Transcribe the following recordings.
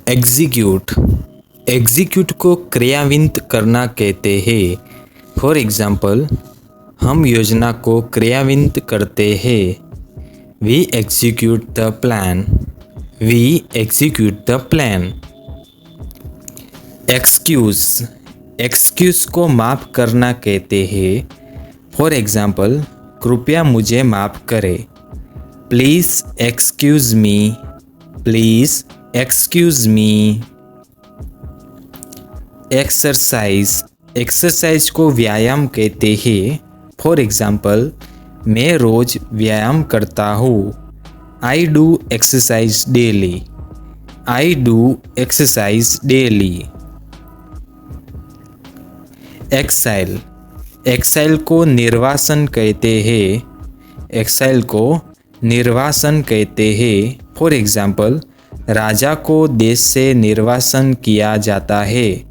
Execute execute को क्रियान्वित करना कहते हैं। फॉर एग्जाम्पल, हम योजना को क्रियान्वित करते हैं। We execute the plan. We execute the plan. Excuse excuse को माफ़ करना कहते हैं। फॉर एग्जाम्पल, कृपया मुझे माफ़ करें। Please excuse me. Please excuse me. Exercise exercise को व्यायाम कहते हैं। फॉर एग्जाम्पल, मैं रोज़ व्यायाम करता हूँ। I do exercise daily. I do exercise daily. Exile exile को निर्वासन कहते हैं। एक्साइल को निर्वासन कहते हैं। फॉर एग्जाम्पल, राजा को देश से निर्वासन किया जाता है।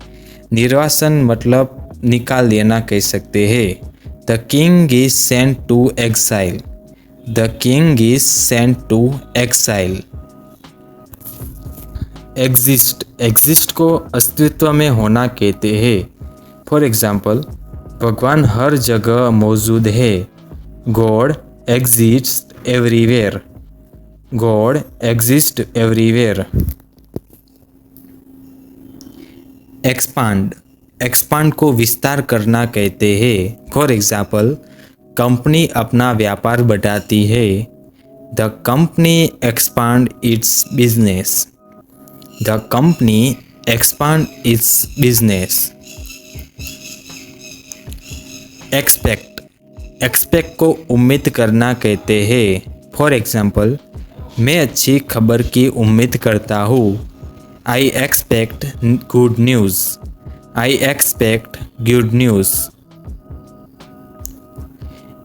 निर्वासन मतलब निकाल देना कह सकते हैं। The king is sent to exile. The king is sent to exile. Exist को अस्तित्व में होना कहते हैं। फॉर एग्जाम्पल, भगवान हर जगह मौजूद है। God exist everywhere. God exist everywhere. Expand को विस्तार करना कहते हैं। फॉर एग्जाम्पल, कंपनी अपना व्यापार बढ़ाती है। The company expand it's business. The company expand it's business. Expect को उम्मीद करना कहते हैं। फॉर एग्जाम्पल, मैं अच्छी खबर की उम्मीद करता हूँ। I expect good news. I expect good news.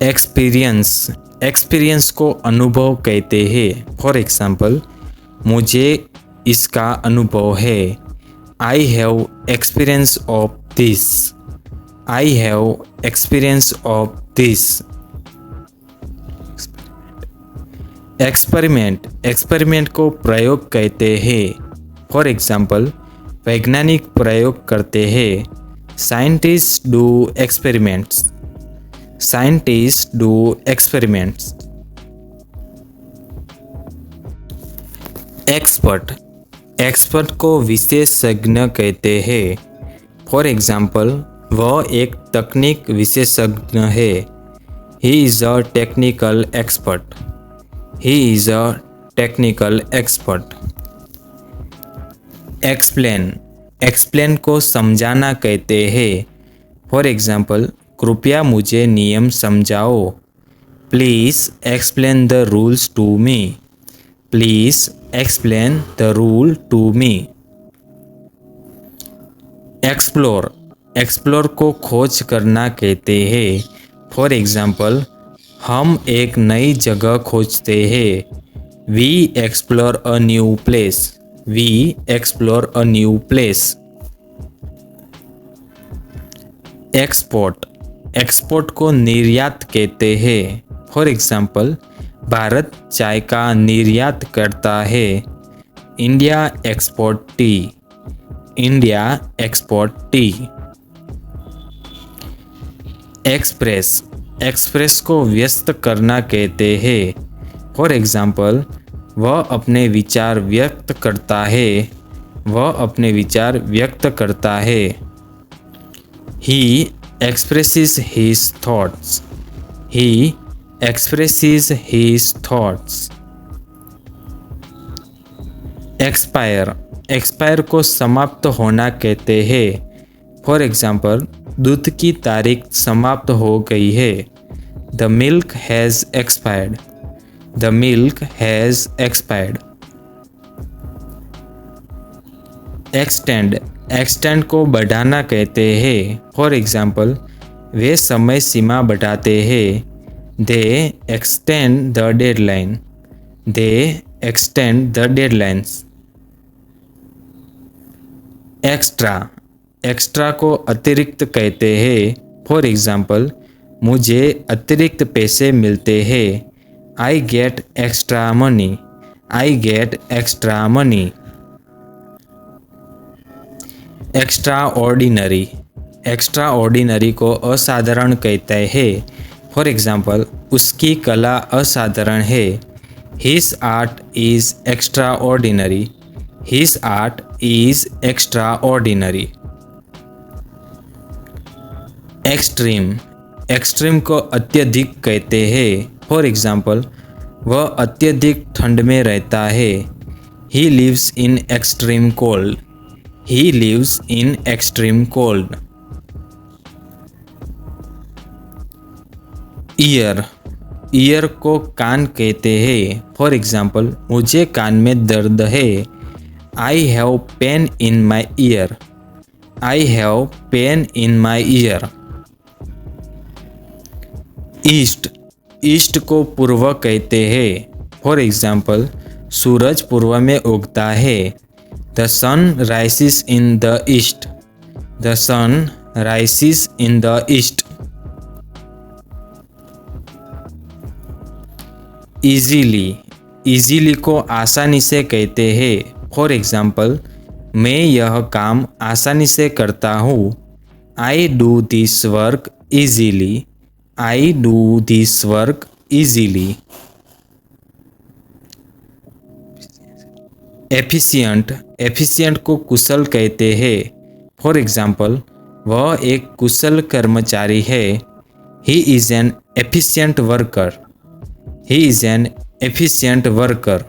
Experience को अनुभव कहते हैं। फॉर एग्जाम्पल, मुझे इसका अनुभव है। I have experience of this. I have experience of this. Experiment को प्रयोग कहते हैं। फॉर एग्जाम्पल, वैज्ञानिक प्रयोग करते हैं। Scientist do experiments. Scientist do experiments. Expert को विशेषज्ञ कहते हैं। फॉर एग्जाम्पल, वह एक तकनीक विशेषज्ञ है। He is a technical expert. He is a technical expert. Explain को समझाना कहते हैं। फॉर एग्जाम्पल, कृपया मुझे नियम समझाओ। Please explain the rules to me. Please explain the rule to me. Explore को खोज करना कहते हैं। फॉर एग्जाम्पल, हम एक नई जगह खोजते हैं। We explore a new place. We explore a new place. Export को निर्यात कहते हैं। फॉर एग्जाम्पल, भारत चाय का निर्यात करता है। India export T. India export T. Express को व्यक्त करना कहते हैं। फॉर एग्जाम्पल, वह अपने विचार व्यक्त करता है। वह अपने विचार व्यक्त करता है। ही एक्सप्रेसेस हिज थॉट्स। ही एक्सप्रेसेस हिज थॉट्स। एक्सपायर को समाप्त होना कहते हैं। फॉर एग्जाम्पल, दूध की तारीख समाप्त हो गई है। The milk has expired. The milk has expired. Extend को बढ़ाना कहते हैं। फॉर एग्जाम्पल, वे समय सीमा बढ़ाते हैं। दे extend the deadline. They extend the deadlines. Extra को अतिरिक्त कहते हैं। फॉर एग्जाम्पल, मुझे अतिरिक्त पैसे मिलते हैं। I get extra money. I get extra money. Extra ordinary, extra ordinary को असाधारण कहते हैं। फॉर एग्जाम्पल, उसकी कला असाधारण है। His art is extra ordinary, his art is extra ordinary. Extreme, extreme को अत्यधिक कहते हैं। फॉर एग्जाम्पल, वह अत्यधिक ठंड में रहता है। He lives in extreme cold, he lives in extreme cold. Ear, ear को कान कहते हैं। फॉर एग्जाम्पल, मुझे कान में दर्द है। I have pain in my year, I have pain in my year. East, east को पूर्व कहते हैं। फॉर एग्जाम्पल, सूरज पूर्व में उगता है। The sun rises in the east, the sun rises in the east. Easily, easily को आसानी से कहते हैं। फॉर एग्जाम्पल, मैं यह काम आसानी से करता हूँ। I do this work easily, I do this work easily. Efficient, efficient को कुशल कहते हैं। फॉर एग्जाम्पल, वह एक कुशल कर्मचारी है। He is an efficient worker, he is an efficient worker.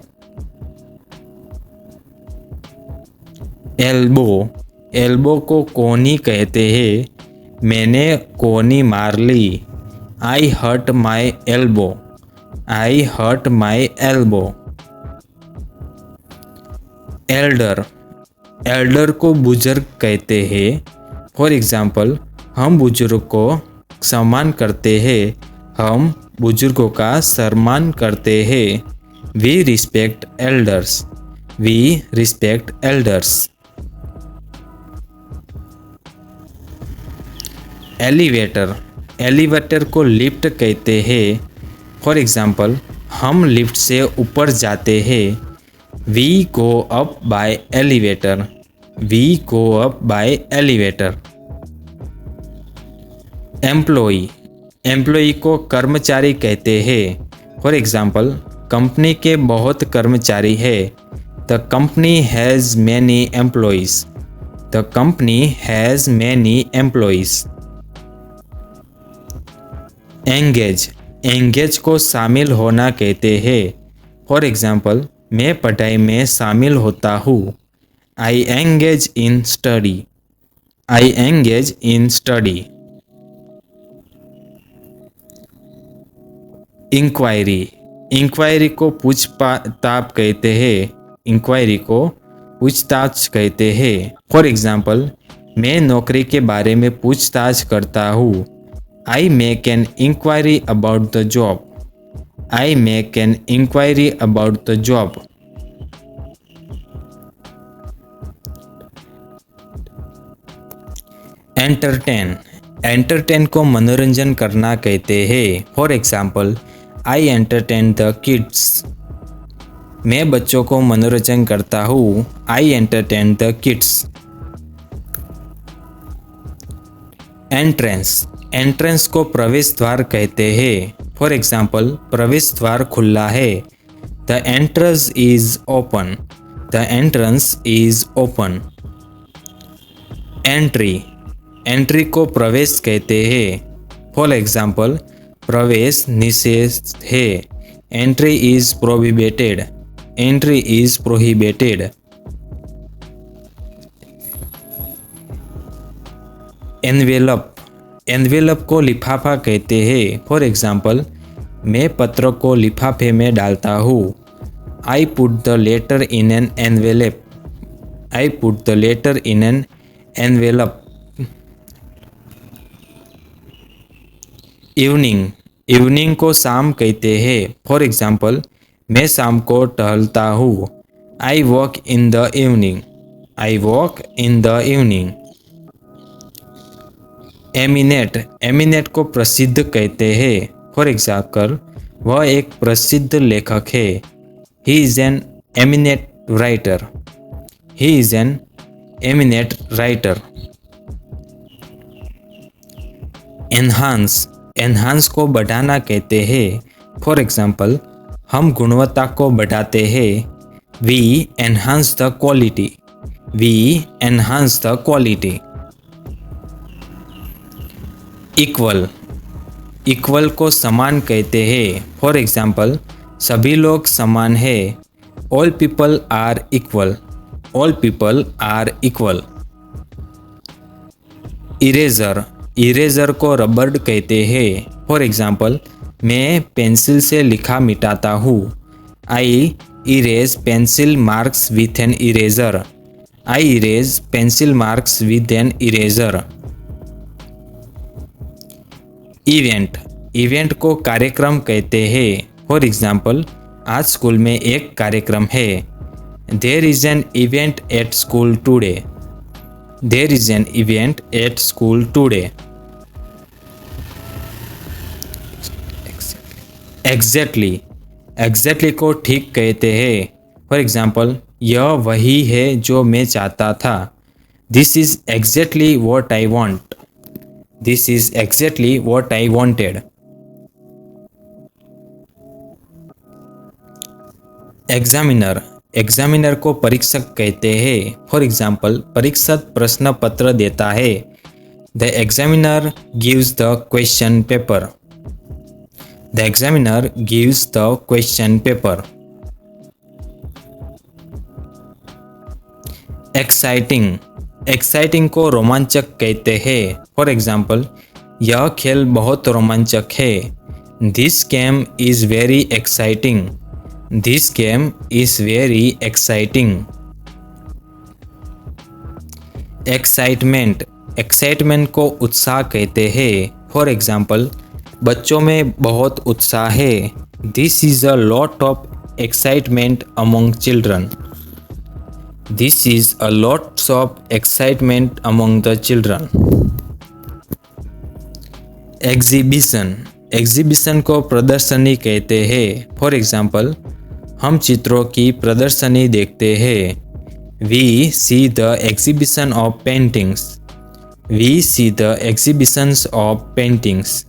Elbow, elbow को कोहनी कहते हैं। मैंने कोहनी मार ली। I hurt my elbow, I hurt my elbow. Elder, elder को बुजुर्ग कहते हैं। फॉर एग्जाम्पल, हम बुजुर्ग को सम्मान करते हैं, हम बुजुर्गों का सम्मान करते हैं। We respect elders, we respect elders. Elevator, elevator को लिफ्ट कहते हैं। फॉर एग्जाम्पल, हम लिफ्ट से ऊपर जाते हैं। We go up by elevator, we go up by elevator. Employee, employee को कर्मचारी कहते हैं। फॉर एग्जाम्पल, कंपनी के बहुत कर्मचारी है। The company has many employees, the company has many employees. Engage, engage को शामिल होना कहते हैं। फॉर एग्जाम्पल, मैं पढ़ाई में शामिल होता हूँ। I engage in study, I engage in study. Inquiry, inquiry को पूछताछ कहते हैं। इंक्वायरी को पूछताछ कहते हैं। फॉर एग्जाम्पल, मैं नौकरी के बारे में पूछताछ करता हूँ। I make an inquiry about the job, I make an inquiry about the job. Entertain, entertain को मनोरंजन करना कहते हैं। For example, I entertain the kids, मैं बच्चों को मनोरंजन करता हूँ। I entertain the kids. Entrance, entrance को प्रवेश द्वार कहते हैं। फॉर एग्जाम्पल, प्रवेश द्वार खुला है। The entrance is open, the entrance is open. Entry, entry को प्रवेश कहते हैं। फॉर एग्जाम्पल, प्रवेश निषेध है। Entry is prohibited, entry is prohibited. Envelope, envelope को लिफाफा कहते हैं। फॉर एग्जाम्पल, मैं पत्र को लिफाफे में डालता हूँ। I put the letter in an envelope, I put the letter in an envelope. Evening, evening को शाम कहते हैं। फॉर एग्जाम्पल, मैं शाम को टहलता हूँ। I walk in the evening, I walk in the evening. Eminent, eminent को प्रसिद्ध कहते हैं। फॉर एग्जाम्पल, वह एक प्रसिद्ध लेखक है। He is N eminent writer, he is N eminent writer. Enhance को बढ़ाना कहते हैं. फॉर एग्जाम्पल, हम गुणवत्ता को बढ़ाते हैं. We enhance the quality. We enhance the quality. Equal को समान कहते हैं. फॉर एग्जाम्पल, सभी लोग समान हैं. All people are equal. All people are equal. Eraser को रबर कहते हैं. फॉर एग्जाम्पल, मैं पेंसिल से लिखा मिटाता हूँ. I erase pencil marks with an eraser. I erase pencil marks with an eraser. Event को कार्यक्रम कहते हैं. फॉर एग्जाम्पल, आज स्कूल में एक कार्यक्रम है. There is an event at school today. There is an event at school today. Exactly को ठीक कहते हैं. फॉर एग्जाम्पल, यह वही है जो मैं चाहता था. This is exactly what I want. This is exactly what I wanted. Examiner को परीक्षक कहते हैं. फॉर एग्जाम्पल, परीक्षक प्रश्न पत्र देता है. The examiner gives the question paper. The examiner gives the question paper. Exciting को रोमांचक कहते हैं. फॉर एग्जाम्पल, यह खेल बहुत रोमांचक है. This game is very exciting. This game is very exciting. Excitement को उत्साह कहते हैं. फॉर एग्जाम्पल, बच्चों में बहुत उत्साह है. This is a lot of excitement among children. This is a lots of excitement among the children. Exhibition को प्रदर्शनी कहते हैं. फॉर एग्जाम्पल, हम चित्रों की प्रदर्शनी देखते हैं. We see the exhibition of paintings. We see the exhibitions of paintings.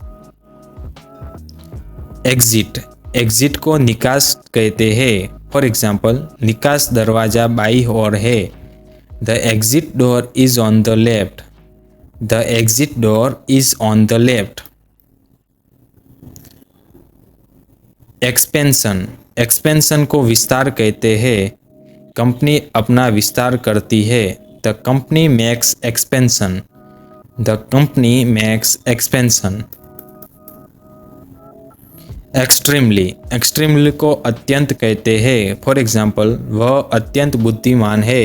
Exit को निकास कहते हैं. फॉर एग्जाम्पल, निकास दरवाजा बाईं ओर है. The exit door is on the left. The exit door is on the left. Expansion को विस्तार कहते हैं. कंपनी अपना विस्तार करती है. The company makes expansion. The company makes expansion. Extremely को अत्यंत कहते हैं. फॉर एग्जाम्पल, वह अत्यंत बुद्धिमान है.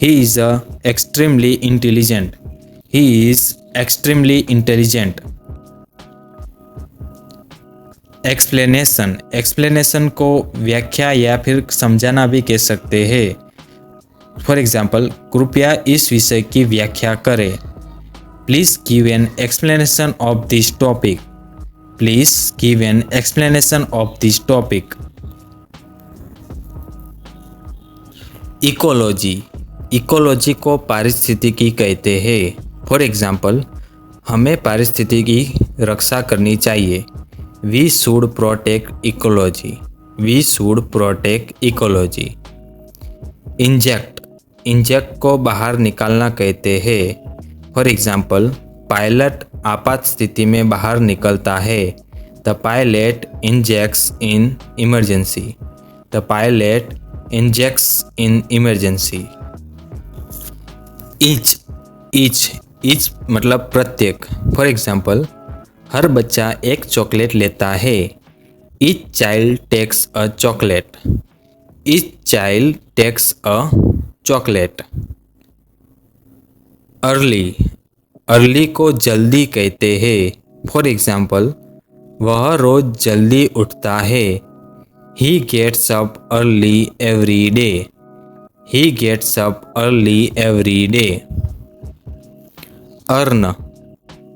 He is extremely intelligent. He is extremely intelligent. Explanation को व्याख्या या फिर समझाना भी कह सकते हैं. फॉर एग्जाम्पल, कृपया इस विषय की व्याख्या करें. Please give an explanation of this topic. Please give an explanation of this topic. Ecology को पारिस्थितिकी कहते हैं. फॉर एग्जाम्पल, हमें पारिस्थितिकी की रक्षा करनी चाहिए. We should protect ecology. We should protect ecology. Inject को बाहर निकालना कहते हैं. फॉर एग्जाम्पल, पायलट आपात स्थिति में बाहर निकलता है. The pilot injects in emergency. The pilot injects in emergency. Each मतलब प्रत्येक. फॉर एग्जाम्पल, हर बच्चा एक चॉकलेट लेता है. Each child takes a chocolate. Each child takes a chocolate. Early को जल्दी कहते हैं. फॉर एग्जाम्पल, वह रोज जल्दी उठता है. He gets up early every day. He gets up early every day.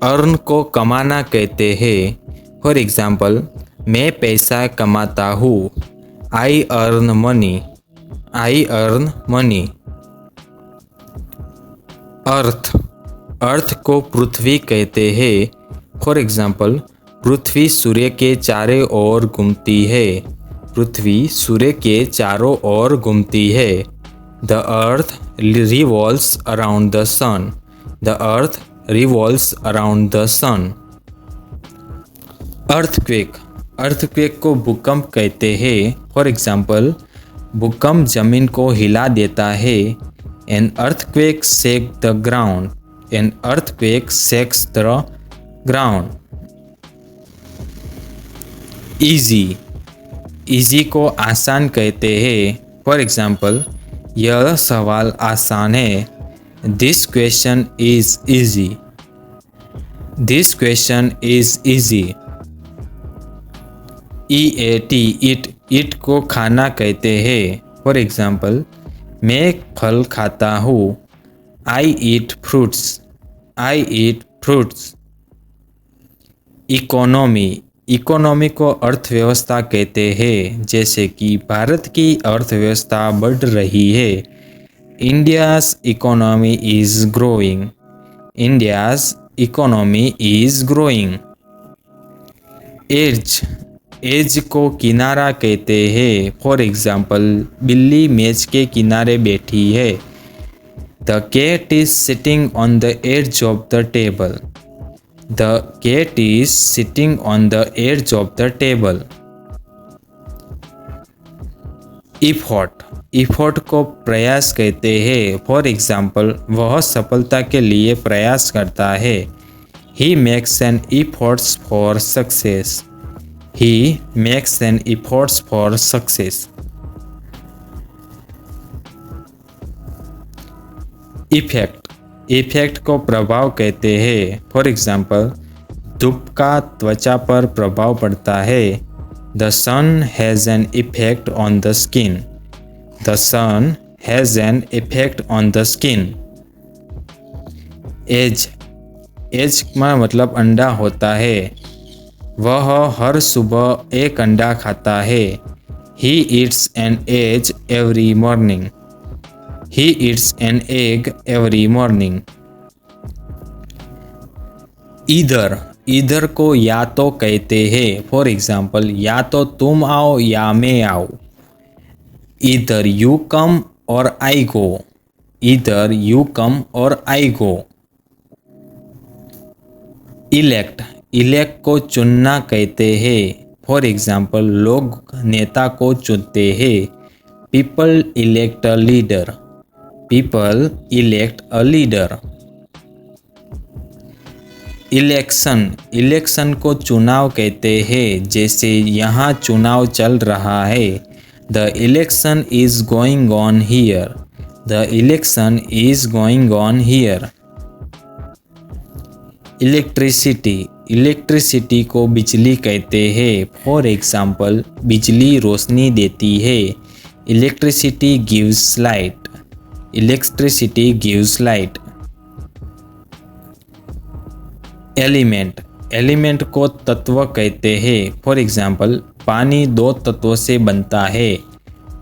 Earn को कमाना कहते हैं. फॉर एग्जाम्पल, मैं पैसा कमाता हूँ. I earn money. I earn money. Earth, earth को पृथ्वी कहते हैं। फॉर एग्जाम्पल, पृथ्वी सूर्य के चारों ओर घूमती है। पृथ्वी सूर्य के चारों ओर घूमती है। The earth revolves around the sun. The earth revolves around the sun. Earthquake, earthquake को भूकंप कहते हैं। फॉर एग्जाम्पल, भूकंप जमीन को हिला देता है। An earthquake shake the ground. An earthquake shakes the ground. Easy, easy को आसान कहते हैं। फॉर एग्जाम्पल, यह सवाल आसान है। This question is easy. This question is easy. Eat, eat, eat को खाना कहते हैं। फॉर एग्जाम्पल, मैं फल खाता हूँ। आई ईट फ्रूट्स। आई ईट फ्रूट्स। इकोनॉमी, इकोनॉमी को अर्थव्यवस्था कहते हैं। जैसे कि भारत की अर्थव्यवस्था बढ़ रही है। India's economy is growing. India's economy is growing. Edge, edge को किनारा कहते हैं। फॉर एग्जाम्पल, बिल्ली मेज के किनारे बैठी है। The cat is sitting on the edge of the table. The cat is sitting on the edge of the table. Effort, effort को प्रयास कहते हैं। फॉर एग्जाम्पल, वह सफलता के लिए प्रयास करता है। He makes an efforts for success. He makes an efforts for success. Effect, effect को प्रभाव कहते हैं। फॉर एग्जाम्पल, धूप का त्वचा पर प्रभाव पड़ता है। The sun has an effect on the skin. The sun has an effect on the skin. Egg, egg का मतलब अंडा होता है। वह हर सुबह एक अंडा खाता है। He eats an egg every morning. He eats an egg every morning. इधर, इधर को या तो कहते हैं। फॉर एग्जाम्पल, या तो तुम आओ या मैं आऊँ। इधर यू कम और आई गो। इधर यू कम और आई गो। इलेक्ट, इलेक्ट को चुनना कहते हैं। फॉर एग्जाम्पल, लोग नेता को चुनते हैं। People elect a leader. People elect a leader. Election, election को चुनाव कहते हैं। जैसे यहाँ चुनाव चल रहा है। The election is going on here. The election is going on here. Electricity, electricity को बिजली कहते हैं। फॉर एग्जाम्पल, बिजली रोशनी देती है। Electricity gives light. Electricity gives light. Element, element को तत्व कहते हैं। फॉर एग्जाम्पल, पानी दो तत्वों से बनता है।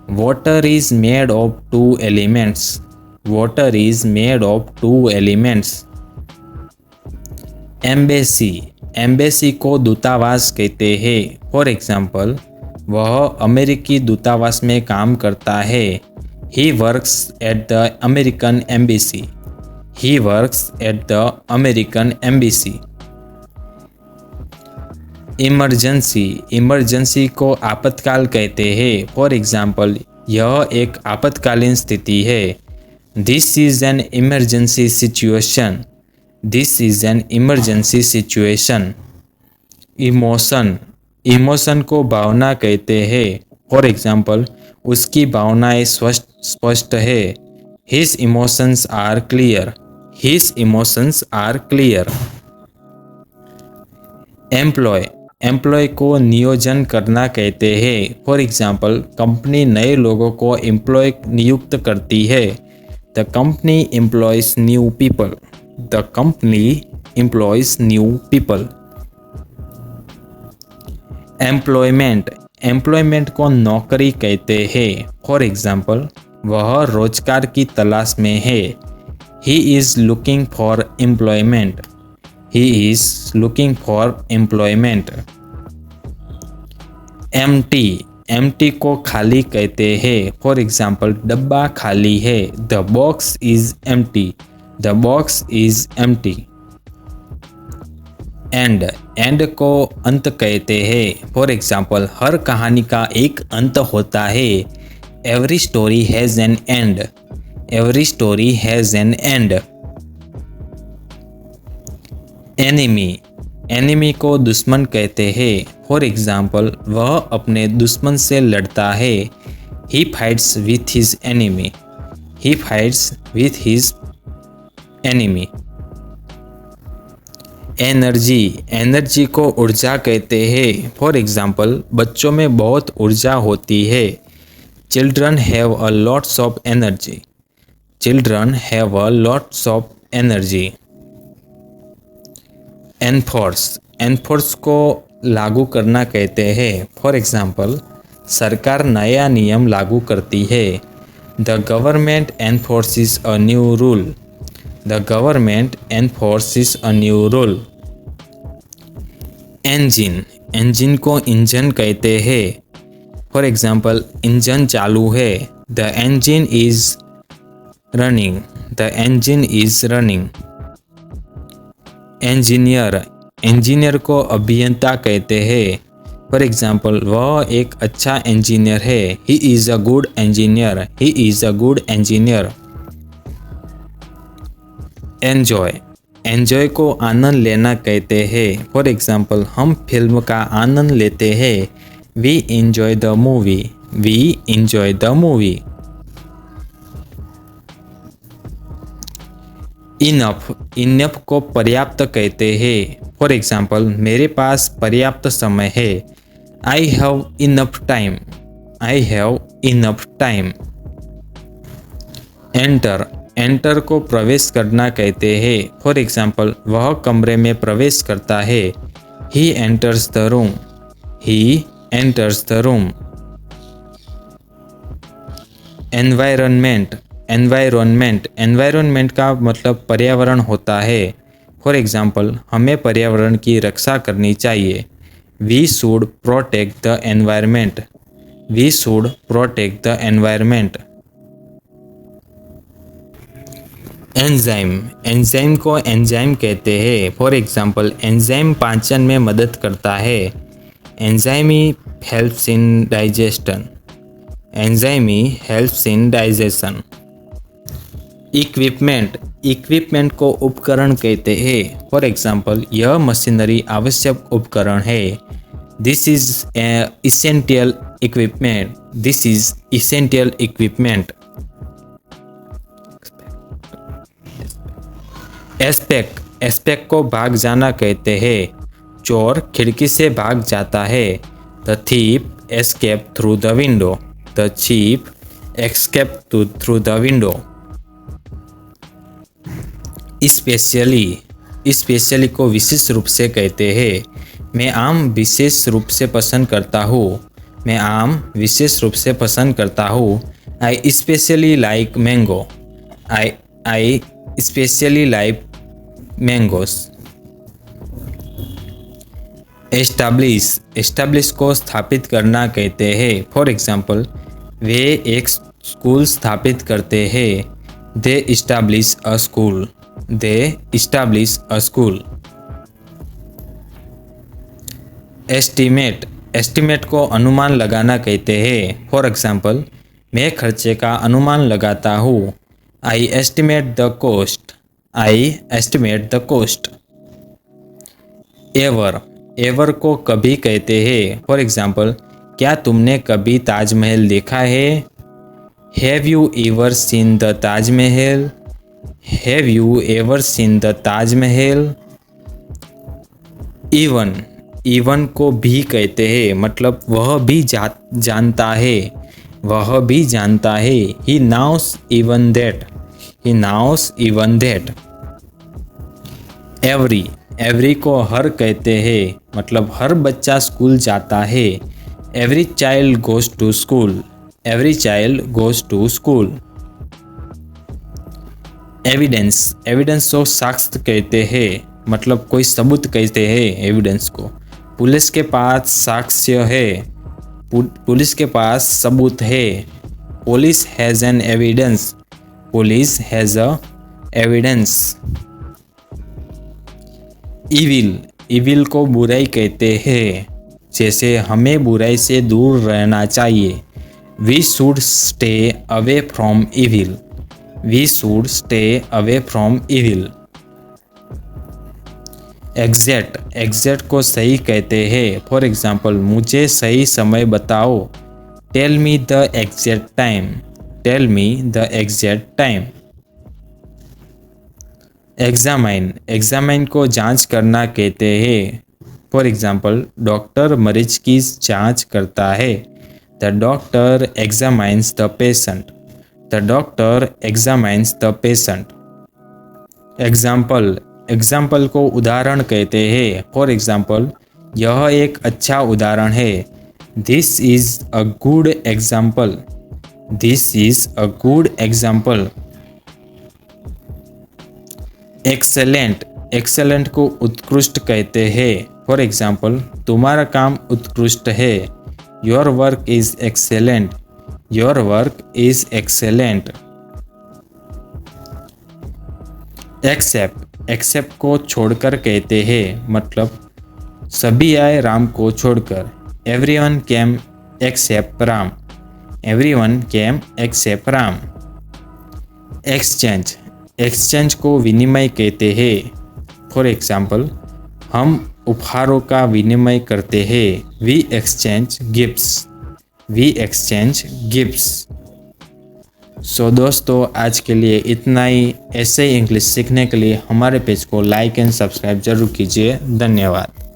Water is made of two elements. Water is made of two elements. Embassy, embassy को दूतावास कहते हैं। फॉर एग्जाम्पल, वह अमेरिकी दूतावास में काम करता है। He works at the American embassy. He works at the American embassy. Emergency, emergency को आपातकाल कहते हैं। फॉर एग्जाम्पल, यह एक आपातकालीन स्थिति है। This is an emergency situation. This is an emergency situation. Emotion, emotion को भावना कहते हैं। फॉर एग्जाम्पल, उसकी भावनाएं स्पष्ट है। His emotions are clear. His emotions are clear. Employ, employ को नियोजन करना कहते हैं। फॉर एग्जाम्पल, कंपनी नए लोगों को एम्प्लॉय नियुक्त करती है। The company employees new people. The company employees new people. Employment, employment को नौकरी कहते हैं। फॉर एग्जाम्पल, वह रोजगार की तलाश में है। He is looking for employment, he is looking for employment. Empty, empty को खाली कहते हैं। फॉर एग्जाम्पल, डब्बा खाली है, the box is empty, the box is empty. And, and को अंत कहते हैं। फॉर एग्जाम्पल, हर कहानी का एक अंत होता है। Every story has an and, every story has an and. Enemy, enemy को दुश्मन कहते हैं। फॉर एग्जाम्पल, वह अपने दुश्मन से लड़ता है। ही fights with his enemy, he fights with his enemy. Energy, energy को ऊर्जा कहते हैं। फॉर एग्जाम्पल, बच्चों में बहुत ऊर्जा होती है। Children have a lots of energy, children have a lots of energy. Enforce, enforce को लागू करना कहते हैं। फॉर एग्जाम्पल, सरकार नया नियम लागू करती है। The government एनफोर्सेस a new rule, the government एनफोर्सेस a new rule. Engine, engine को इंजन कहते हैं। फॉर एग्जाम्पल, इंजन चालू है, the engine is running, the engine is running. Engineer, engineer को अभियंता कहते हैं। फॉर एग्जाम्पल, वह एक अच्छा इंजीनियर है, he is a good engineer, he is a good engineer. Enjoy, enjoy को आनंद लेना कहते हैं। फॉर एग्जाम्पल, हम फिल्म का आनंद लेते हैं, we enjoy the movie, we enjoy the movie. Enough, enough को पर्याप्त कहते हैं। फॉर एग्जाम्पल, मेरे पास पर्याप्त समय है, I have enough time, I have enough time. Enter, enter को प्रवेश करना कहते हैं। फॉर एग्जाम्पल, वह कमरे में प्रवेश करता है, he enters the room, he enters the room. Environment, environment, environment का मतलब पर्यावरण होता है। फॉर एग्जाम्पल, हमें पर्यावरण की रक्षा करनी चाहिए, we should protect the environment, we should protect the environment. Enzyme, enzyme को एंजाइम कहते हैं। फॉर एग्जाम्पल, एंजाइम पाचन में मदद करता है, एंजाइमी हेल्प्स इन डाइजेशन, एंजाइमी helps in digestion. Equipment, equipment को उपकरण कहते हैं। फॉर एग्जाम्पल, यह मशीनरी आवश्यक उपकरण है, this is essential equipment, this is essential equipment. Aspect, aspect को भाग जाना कहते हैं। चोर खिड़की से भाग जाता है, the thief escape through the window, the thief escape through the window. Specially, specially को विशेष रूप से कहते हैं। मैं आम विशेष रूप से पसंद करता हूँ, मैं आम विशेष रूप से पसंद करता हूँ। I specially like mango, I specially like mangoes. Establish, establish को स्थापित करना कहते हैं। फॉर एग्जाम्पल, वे एक स्कूल स्थापित करते हैं, they establish a school, they establish a school. Estimate, estimate को अनुमान लगाना कहते हैं। फॉर एग्जाम्पल, मैं खर्चे का अनुमान लगाता हूँ, I estimate the cost, I estimate the cost. Ever, ever को कभी कहते हैं। फॉर एग्जाम्पल, क्या तुमने कभी ताजमहल देखा है, have you ever seen the Taj Mahal, have you ever seen the Taj Mahal. Even, even को भी कहते हैं, मतलब वह भी जानता है, वह भी जानता है, he knows even that, he knows even that. Every, every को हर कहते हैं, मतलब हर बच्चा स्कूल जाता है, every child goes to school, every child goes to school. Evidence, evidence को साक्ष्य कहते हैं, मतलब कोई सबूत कहते हैं एविडेंस को। पुलिस के पास साक्ष्य है, पुलिस के पास सबूत है। Police has an evidence, police has a evidence. Evil, evil को बुराई कहते हैं, जैसे हमें बुराई से दूर रहना चाहिए। We should stay away from evil, we should stay away from evil. Exact, exact को सही कहते हैं। फॉर एग्जाम्पल, मुझे सही समय बताओ। Tell me the exact time, tell me the exact time. Examine, examine को जांच करना कहते हैं। फॉर एग्जाम्पल, डॉक्टर मरीज की जांच करता है। The doctor examines the patient, the doctor examines the patient. Example, example को उदाहरण कहते हैं। फॉर एग्जाम्पल, यह एक अच्छा उदाहरण है। This is a good example, this is a good example. Excellent, excellent को उत्कृष्ट कहते हैं। फॉर एग्जाम्पल, तुम्हारा काम उत्कृष्ट है। Your work is excellent, your work is excellent. Except, except को छोड़कर कहते हैं, मतलब सभी आए राम को छोड़कर। एवरीवन केम एक्सेप्ट राम, एवरीवन केम एक्सेप्ट राम। एक्सचेंज, एक्सचेंज को विनिमय कहते हैं। फॉर एग्जाम्पल, हम उपहारों का विनिमय करते हैं। We exchange gifts, we exchange gifts. So दोस्तों, आज के लिए इतना ही। ऐसे ही इंग्लिश सीखने के लिए हमारे पेज को लाइक एंड सब्सक्राइब जरूर कीजिए। धन्यवाद।